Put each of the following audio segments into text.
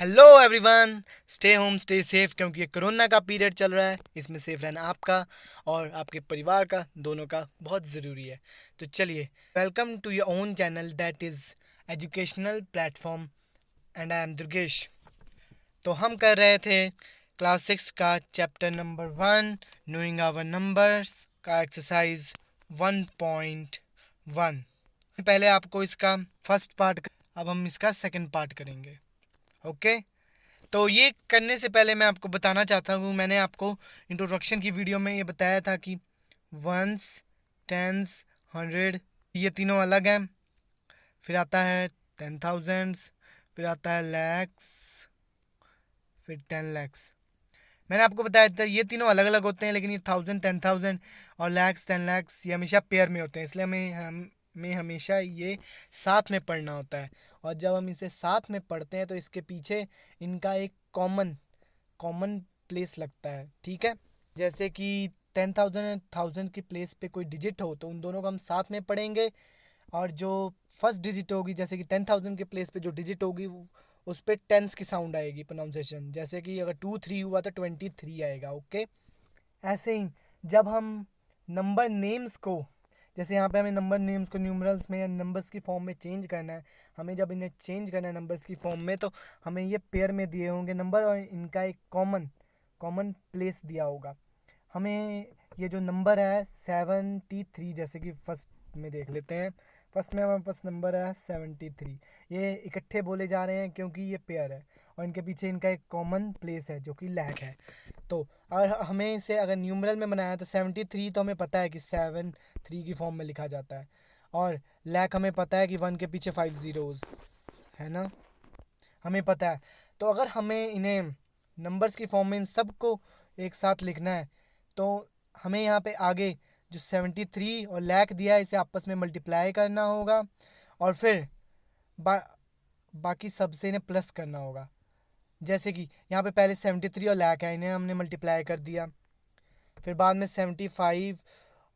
Hello everyone, stay home stay safe क्योंकि ये corona का पीरियड चल रहा है। इसमें सेफ रहना आपका और आपके परिवार का दोनों का बहुत ज़रूरी है। तो चलिए, welcome to your own channel that is educational platform and I am Durgesh. तो हम कर रहे थे क्लास 6 का chapter number 1 knowing our numbers का एक्सरसाइज 1.1। पहले आपको इसका फर्स्ट पार्ट, अब हम इसका सेकंड पार्ट करेंगे। ओके, तो ये करने से पहले मैं आपको बताना चाहता हूँ, मैंने आपको इंट्रोडक्शन की वीडियो में ये बताया था कि वंस, टेंस, हंड्रेड ये तीनों अलग हैं। फिर आता है 10,000, फिर आता है लैक्स, फिर 10 लैक्स। मैंने आपको बताया था ये तीनों अलग अलग होते हैं, लेकिन ये 1000, 10,000 और लैक्स, 10 लैक्स ये हमेशा पेयर में होते हैं, इसलिए हमें हमेशा ये साथ में पढ़ना होता है। और जब हम इसे साथ में पढ़ते हैं तो इसके पीछे इनका एक कॉमन कॉमन प्लेस लगता है। ठीक है, जैसे कि 10,000 एंड 1000 की प्लेस पे कोई डिजिट हो तो उन दोनों को हम साथ में पढ़ेंगे। और जो फर्स्ट डिजिट होगी, जैसे कि 10,000 के प्लेस पे जो डिजिट होगी उस पर टेंस की साउंड आएगी, प्रोनाउंसिएशन। जैसे कि अगर 2 3 हुआ तो 23 आएगा। ओके, ऐसे ही जब हम नंबर नेम्स को, जैसे यहाँ पे हमें नंबर नेम्स को न्यूमरल्स में या नंबर्स की फॉर्म में चेंज करना है, हमें जब इन्हें चेंज करना है नंबर्स की फॉर्म में, तो हमें ये पेयर में दिए होंगे नंबर और इनका एक कॉमन कॉमन प्लेस दिया होगा। हमें ये जो नंबर है 73, जैसे कि फर्स्ट में देख लेते हैं। फर्स्ट में हमारे पास नंबर है 73। ये इकट्ठे बोले जा रहे हैं क्योंकि ये पेयर है और इनके पीछे इनका एक कॉमन प्लेस है जो कि लैक है। तो अगर हमें इसे अगर न्यूमरल में बनाया तो 73 तो हमें पता है कि 7 3 की फॉर्म में लिखा जाता है। और लैक हमें पता है कि 1 के पीछे 5 ज़ीरोज़ है ना, हमें पता है। तो अगर हमें इन्हें नंबर्स की फॉर्म में इन सब को एक साथ लिखना है तो हमें यहाँ पे आगे जो 73 और लैक दिया है इसे आपस में मल्टीप्लाई करना होगा और फिर बा, बाकी सबसे इन्हें प्लस करना होगा। जैसे कि यहाँ पे पहले 73 और लैक है, इन्हें हमने मल्टीप्लाई कर दिया। फिर बाद में 75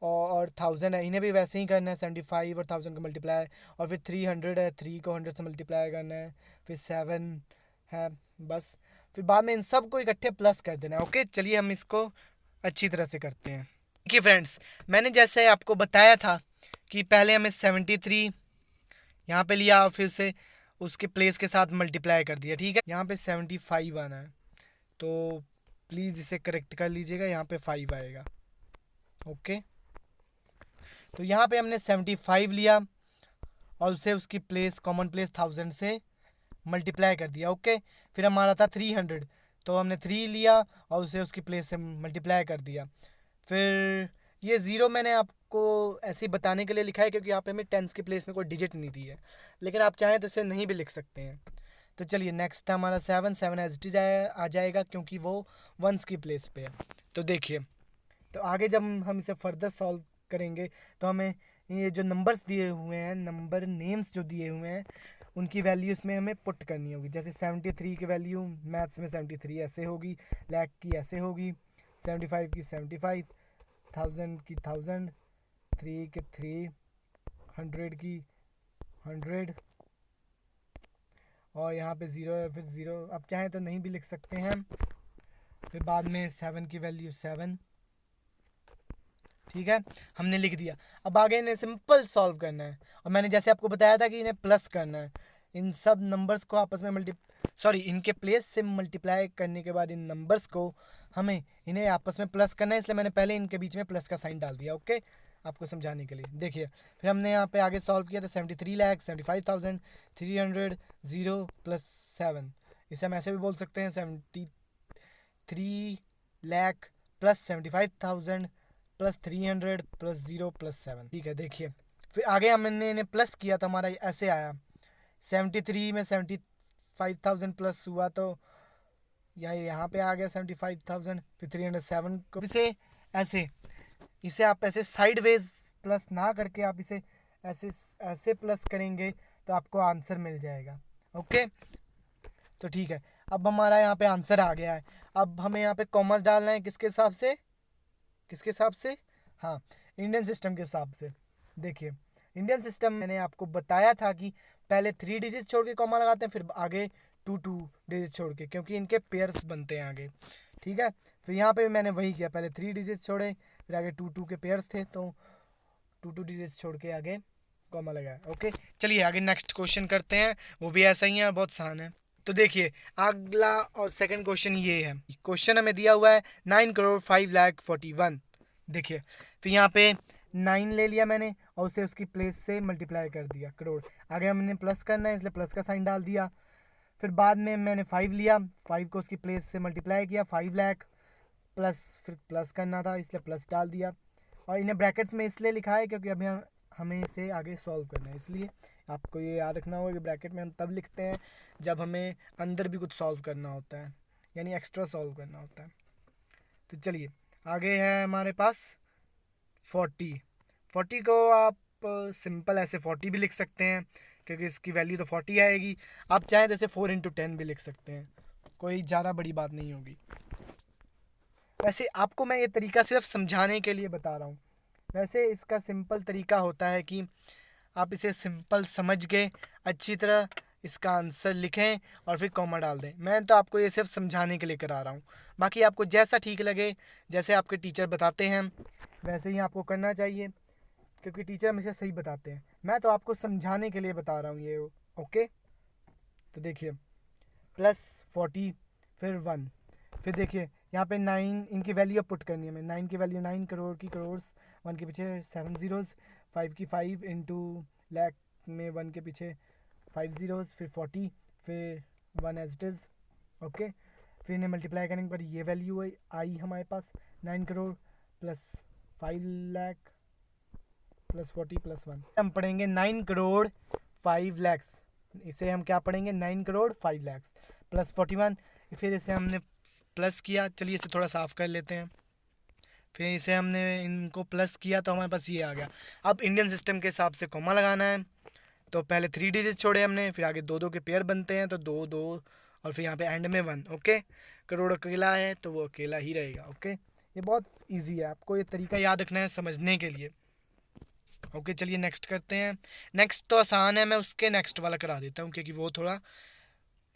और 1000 है, इन्हें भी वैसे ही करना है, 75 और 1000 को मल्टीप्लाई। और फिर 300 है, 3 को 100 से मल्टीप्लाई करना है। फिर 7 है, बस। फिर बाद में इन सब को इकट्ठे प्लस कर देना है। ओके, चलिए हम इसको अच्छी तरह से करते हैं। देखिए फ्रेंड्स, मैंने जैसे आपको बताया था कि पहले हमें 73 यहाँ पे लिया और फिर से उसके प्लेस के साथ मल्टीप्लाई कर दिया। ठीक है, यहाँ पे 75 आना है, तो प्लीज़ इसे करेक्ट कर लीजिएगा, यहाँ पे 5 आएगा। ओके, तो यहाँ पे हमने 75 लिया और उसे उसकी प्लेस कॉमन प्लेस 1000 से मल्टीप्लाई कर दिया। ओके, फिर हमारा था 300, तो हमने 3 लिया और उसे उसकी प्लेस से मल्टीप्लाई कर दिया। फिर ये ज़ीरो मैंने आपको ऐसे ही बताने के लिए लिखा है क्योंकि यहाँ पे हमें टेंस की प्लेस में कोई डिजिट नहीं दी है, लेकिन आप चाहें तो इसे नहीं भी लिख सकते हैं। तो चलिए, नेक्स्ट हमारा 7 एज इट इज आ जाएगा क्योंकि वो वंस की प्लेस पे है। तो देखिए, तो आगे जब हम इसे फर्दर सॉल्व करेंगे तो हमें ये जो नंबर्स दिए हुए हैं, नंबर नेम्स जो दिए हुए हैं, उनकी वैल्यू इसमें हमें पुट करनी होगी। जैसे 73 की वैल्यू मैथ्स में 73 ऐसे होगी, लैक की ऐसे होगी, 75 की 75, 1000 की 1000, 3 के 3, 100 की 100 और यहाँ पे ज़ीरो है, फिर ज़ीरो आप चाहें तो नहीं भी लिख सकते हैं। फिर बाद में 7 की वैल्यू 7। ठीक है, हमने लिख दिया। अब आगे इन्हें सिंपल सॉल्व करना है और मैंने जैसे आपको बताया था कि इन्हें प्लस करना है। इन सब नंबर्स को आपस में इनके प्लेस से मल्टीप्लाई करने के बाद इन नंबर्स को हमें इन्हें आपस में प्लस करना है, इसलिए मैंने पहले इनके बीच में प्लस का साइन डाल दिया। ओके, आपको समझाने के लिए। देखिए, फिर हमने यहाँ पे आगे सॉल्व किया था 73,75,300 ज़ीरो प्लस 7। इसे हम ऐसे भी बोल सकते हैं 73 lakh plus 75,000 plus 300 plus 0 plus 7। ठीक है, देखिए फिर आगे हमने इन्हें प्लस किया तो हमारा ऐसे आया। 73 में 75,000 प्लस हुआ तो यहाँ पे आ गया 75,000। फिर 307 को ऐसे इसे आप ऐसे साइडवेज प्लस ना करके आप इसे ऐसे ऐसे प्लस करेंगे तो आपको आंसर मिल जाएगा। ओके, तो ठीक है, अब हमारा यहाँ पे आंसर आ गया है। अब हमें यहाँ पे कॉमर्स डालना है, किसके हिसाब से, किसके हिसाब से, हाँ, इंडियन सिस्टम के हिसाब से। देखिए, इंडियन सिस्टम मैंने आपको बताया था कि पहले 3 डिजिट छोड़ के कॉमा लगाते हैं, फिर आगे टू डिजिट छोड़ के, क्योंकि इनके पेयर्स बनते हैं आगे। ठीक है, फिर यहाँ पे मैंने वही किया, पहले 3 डिजिट छोड़े, फिर आगे टू के पेयर्स थे तो टू डिजिट छोड़ के आगे कॉमा लगाया। ओके, चलिए आगे नेक्स्ट क्वेश्चन करते हैं, वो भी ऐसा ही है, बहुत आसान है। तो देखिए अगला और सेकंड क्वेश्चन ये है। क्वेश्चन हमें दिया हुआ है 9,05,41,। देखिए फिर यहाँ पे 9 ले लिया मैंने और उसे उसकी प्लेस से मल्टीप्लाई कर दिया करोड़। आगे हमने प्लस करना है इसलिए प्लस का साइन डाल दिया। फिर बाद में मैंने 5 लिया, 5 को उसकी प्लेस से मल्टीप्लाई किया 5 लाख प्लस, फिर प्लस करना था इसलिए प्लस डाल दिया। और इन्हें ब्रैकेट्स में इसलिए लिखा है क्योंकि अभी हमें इसे आगे सॉल्व करना है, इसलिए आपको ये याद रखना होगा कि ब्रैकेट में हम तब लिखते हैं जब हमें अंदर भी कुछ सॉल्व करना होता है, यानी एक्स्ट्रा सॉल्व करना होता है। तो चलिए आगे है हमारे पास 40 को आप सिंपल ऐसे 40 भी लिख सकते हैं क्योंकि इसकी वैल्यू तो 40 आएगी। आप चाहें जैसे 4 × 10 भी लिख सकते हैं, कोई ज़्यादा बड़ी बात नहीं होगी। वैसे आपको मैं ये तरीका सिर्फ समझाने के लिए बता रहा हूँ। वैसे इसका सिंपल तरीका होता है कि आप इसे सिंपल समझ के अच्छी तरह इसका आंसर लिखें और फिर कॉमा डाल दें। मैं तो आपको ये सिर्फ समझाने के लिए करा रहा हूँ, बाकी आपको जैसा ठीक लगे, जैसे आपके टीचर बताते हैं वैसे ही आपको करना चाहिए, क्योंकि टीचर हमेशा सही बताते हैं। मैं तो आपको समझाने के लिए बता रहा हूँ ये। ओके, तो देखिए +40 फिर 1, फिर देखिए यहाँ पे 9 इनकी वैल्यू पुट करनी है हमें। 9 की वैल्यू 9 करोड़ की करोड़, 1 के पीछे 7 ज़ीरोज़, 5 की 5 इंटू लाख में 1 के पीछे 5 ज़ीरोज़, फिर 40, फिर 1 एज इट इज़। ओके, फिर इन्हें मल्टीप्लाई करने पर ये वैल्यू आई हमारे पास 9 crore plus 5 lakh plus 40 plus 1। हम पढ़ेंगे 9 करोड़ 5 लैक्स, इसे हम क्या पढ़ेंगे 9 करोड़ 5 लैक्स प्लस 41। फिर इसे हमने प्लस किया, चलिए इसे थोड़ा साफ़ कर लेते हैं। फिर इसे हमने इनको प्लस किया तो हमारे पास ये आ गया। अब इंडियन सिस्टम के हिसाब से कॉमा लगाना है, तो पहले 3 डिजिट छोड़े हमने, फिर आगे 2 के पेयर बनते हैं तो 2 और फिर यहाँ पे एंड में 1। ओके, करोड़ अकेला है तो वो अकेला ही रहेगा। ओके, ये बहुत ईजी है, आपको ये तरीका याद रखना है समझने के लिए। ओके, चलिए नेक्स्ट करते हैं। नेक्स्ट तो आसान है, मैं उसके नेक्स्ट वाला करा देता हूँ क्योंकि वो थोड़ा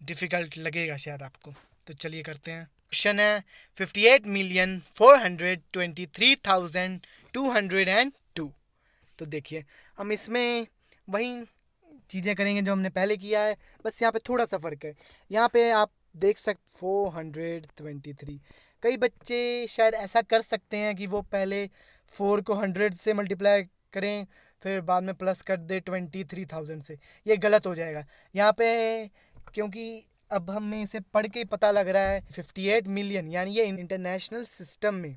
डिफ़िकल्ट लगेगा शायद आपको। तो चलिए करते हैं। क्वेश्चन है 58,423,202। तो देखिए हम इसमें वही चीज़ें करेंगे जो हमने पहले किया है, बस यहाँ पे थोड़ा सा फ़र्क है। यहाँ पे आप देख सकते 423। कई बच्चे शायद ऐसा कर सकते हैं कि वो पहले 4 को 100 से मल्टीप्लाई करें फिर बाद में प्लस कर दे 23,000 से। ये गलत हो जाएगा यहाँ पे, क्योंकि अब हमें इसे पढ़ के पता लग रहा है 58 मिलियन, यानी ये इंटरनेशनल सिस्टम में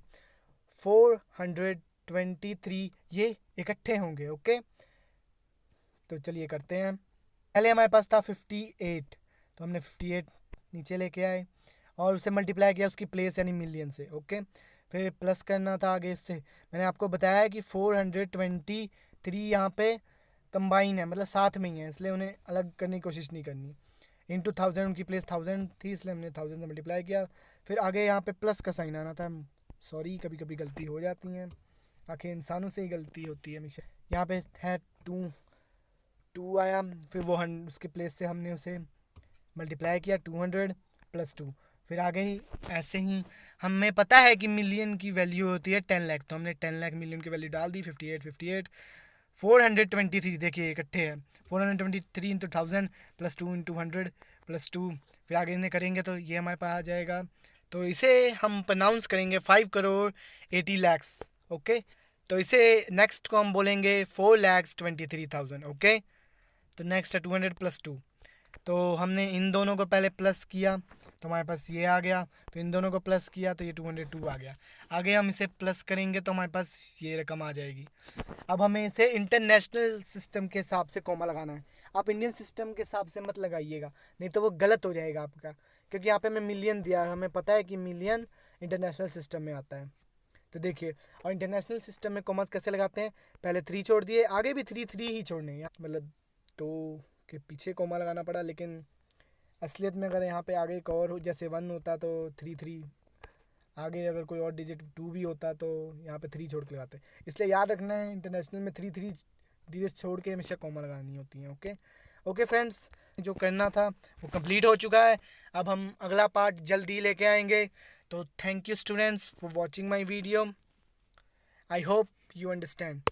423 ये इकट्ठे होंगे। ओके, तो चलिए करते हैं। पहले हमारे पास था 58, तो हमने 58 नीचे लेके आए और उसे मल्टीप्लाई किया उसकी प्लेस यानी मिलियन से। ओके, फिर प्लस करना था आगे इससे। मैंने आपको बताया कि 423 यहाँ पे कंबाइन है, मतलब साथ में ही है, इसलिए उन्हें अलग करने की कोशिश नहीं करनी। इंटू 1000 उनकी प्लेस 1000 थी, इसलिए हमने 1000 से मल्टीप्लाई किया। फिर आगे यहाँ पे प्लस का साइन आना था। सॉरी, कभी कभी गलती हो जाती हैं, आखिर इंसानों से ही गलती होती है हमेशा। यहाँ पे है 2 आया, फिर वो उसके प्लेस से हमने उसे मल्टीप्लाई किया 200 प्लस 2। फिर आगे ही ऐसे ही हमें पता है कि मिलियन की वैल्यू होती है 10 लाख, तो हमने 10 लाख मिलियन की वैल्यू डाल दी। 58 423 देखिए इकट्ठे हैं। 423 इंटू 1000 प्लस 2 इंटू 100 प्लस 2, फिर आगे इन्हें करेंगे तो ये हमारे पास आ जाएगा। तो इसे हम प्रोनाउंस करेंगे 5 करोड़ 80 लैक्स। ओके, तो इसे नेक्स्ट को हम बोलेंगे 4,23,000। ओके, तो नेक्स्ट है 200 प्लस 2। तो हमने इन दोनों को पहले प्लस किया तो हमारे पास ये आ गया, फिर इन दोनों को प्लस किया तो ये 202 आ गया। आगे हम इसे प्लस करेंगे तो हमारे पास ये रकम आ जाएगी। अब हमें इसे इंटरनेशनल सिस्टम के हिसाब से कॉमा लगाना है। आप इंडियन सिस्टम के हिसाब से मत लगाइएगा, नहीं तो वो गलत हो जाएगा आपका, क्योंकि यहाँ पे हमें मिलियन दिया है, हमें पता है कि मिलियन इंटरनेशनल सिस्टम में आता है। तो देखिए, और इंटरनेशनल सिस्टम में कॉमास कैसे लगाते हैं, पहले 3 छोड़ दिए, आगे भी 3 ही छोड़ने हैं, मतलब 2 के पीछे कॉमा लगाना पड़ा। लेकिन असलियत में अगर यहाँ पे आगे एक और जैसे 1 होता तो 3 आगे अगर कोई और डिजिट 2 भी होता तो यहाँ पे 3 छोड़ के लगाते हैं। इसलिए याद रखना है इंटरनेशनल में 3 डिजिट छोड़ के हमेशा कॉमा लगानी होती हैं। ओके, ओके फ्रेंड्स, जो करना था वो कंप्लीट हो चुका है। अब हम अगला पार्ट जल्दी लेके आएंगे। तो thank you students for watching my video. I hope you understand.